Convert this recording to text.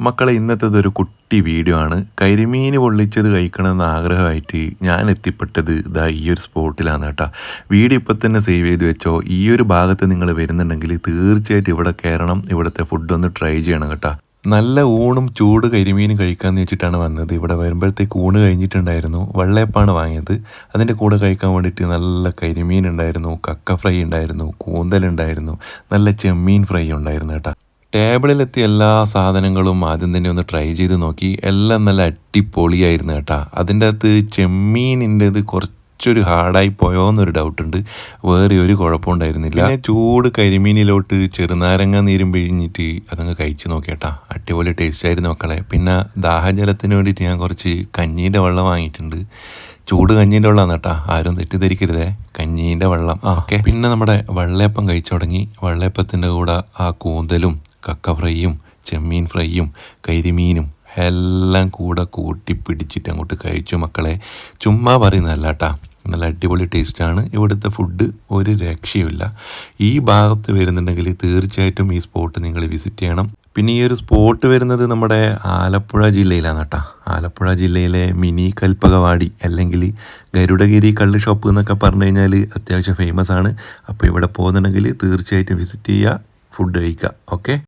മക്കളെ ഇന്നത്തേതൊരു കുട്ടി വീഡിയോ ആണ്. കരിമീൻ പൊള്ളിച്ചത് കഴിക്കണമെന്ന് ആഗ്രഹമായിട്ട് ഞാൻ എത്തിപ്പെട്ടത് ഇതാ ഈ ഒരു സ്പോട്ടിലാണ് കേട്ടോ. വീഡിയോ ഇപ്പം തന്നെ സേവ് ചെയ്ത് വെച്ചോ. ഈ ഒരു ഭാഗത്ത് നിങ്ങൾ വരുന്നുണ്ടെങ്കിൽ തീർച്ചയായിട്ടും ഇവിടെ കയറണം, ഇവിടുത്തെ ഫുഡ് ഒന്ന് ട്രൈ ചെയ്യണം കേട്ടോ. നല്ല ഊണും ചൂട് കരിമീനും കഴിക്കാമെന്ന് വെച്ചിട്ടാണ് വന്നത്. ഇവിടെ വരുമ്പോഴത്തേക്ക് ഊണ് കഴിഞ്ഞിട്ടുണ്ടായിരുന്നു. വെള്ളയപ്പാണ് വാങ്ങിയത്. അതിൻ്റെ കൂടെ കഴിക്കാൻ വേണ്ടിയിട്ട് നല്ല കരിമീൻ ഉണ്ടായിരുന്നു, കക്ക ഫ്രൈ ഉണ്ടായിരുന്നു, കൂന്തലുണ്ടായിരുന്നു, നല്ല ചെമ്മീൻ ഫ്രൈ ഉണ്ടായിരുന്നു കേട്ടോ. ടേബിളിലെത്തിയ എല്ലാ സാധനങ്ങളും ആദ്യം തന്നെ ഒന്ന് ട്രൈ ചെയ്ത് നോക്കി. എല്ലാം നല്ല അടിപൊളിയായിരുന്നു കേട്ടോ. അതിൻ്റെ അകത്ത് ചെമ്മീനിൻ്റെത് കുറച്ചൊരു ഹാർഡായി പോയോ എന്നൊരു ഡൗട്ടുണ്ട്. വേറെ ഒരു കുഴപ്പമുണ്ടായിരുന്നില്ല. പിന്നെ ചൂട് കരിമീനിലോട്ട് ചെറുനാരങ്ങ നീരും പിഴിഞ്ഞിട്ട് അതങ്ങ് കഴിച്ച് നോക്കിയേട്ടാ. അടിപൊളി ടേസ്റ്റ് ആയിരുന്നു മക്കളെ. പിന്നെ ദാഹജലത്തിന് വേണ്ടിയിട്ട് ഞാൻ കുറച്ച് കഞ്ഞീൻ്റെ വെള്ളം വാങ്ങിയിട്ടുണ്ട്. ചൂട് കഞ്ഞീൻ്റെ വെള്ളമാണ് കേട്ടോ, ആരും തെറ്റിദ്ധരിക്കരുതേ, കഞ്ഞീൻ്റെ വെള്ളം. ഓക്കെ. പിന്നെ നമ്മുടെ വെള്ളയപ്പം കഴിച്ചു തുടങ്ങി. വെള്ളയപ്പത്തിൻ്റെ കൂടെ ആ കൂന്തലും കക്ക ഫ്രൈയും ചെമ്മീൻ ഫ്രൈയും കരിമീനും എല്ലാം കൂടെ കൂട്ടി പിടിച്ചിട്ട് അങ്ങോട്ട് കഴിച്ചു മക്കളെ. ചുമ്മാ പറയുന്നതല്ല കേട്ടോ, നല്ല അടിപൊളി ടേസ്റ്റാണ്. ഇവിടുത്തെ ഫുഡ് ഒരു രക്ഷയുമില്ല. ഈ ഭാഗത്ത് വരുന്നുണ്ടെങ്കിൽ തീർച്ചയായിട്ടും ഈ സ്പോട്ട് നിങ്ങൾ വിസിറ്റ് ചെയ്യണം. പിന്നെ ഈ ഒരു സ്പോട്ട് വരുന്നത് നമ്മുടെ ആലപ്പുഴ ജില്ലയിലാണ് കേട്ടോ. ആലപ്പുഴ ജില്ലയിലെ മിനി കൽപ്പകവാടി അല്ലെങ്കിൽ ഗരുഡഗിരി കള്ള് ഷോപ്പ് എന്നൊക്കെ പറഞ്ഞു കഴിഞ്ഞാൽ അത്യാവശ്യം ഫേമസ് ആണ്. അപ്പോൾ ഇവിടെ പോകുന്നുണ്ടെങ്കിൽ തീർച്ചയായിട്ടും വിസിറ്റ് ചെയ്യുക, ഫുഡ് കഴിക്കുക. ഓക്കെ.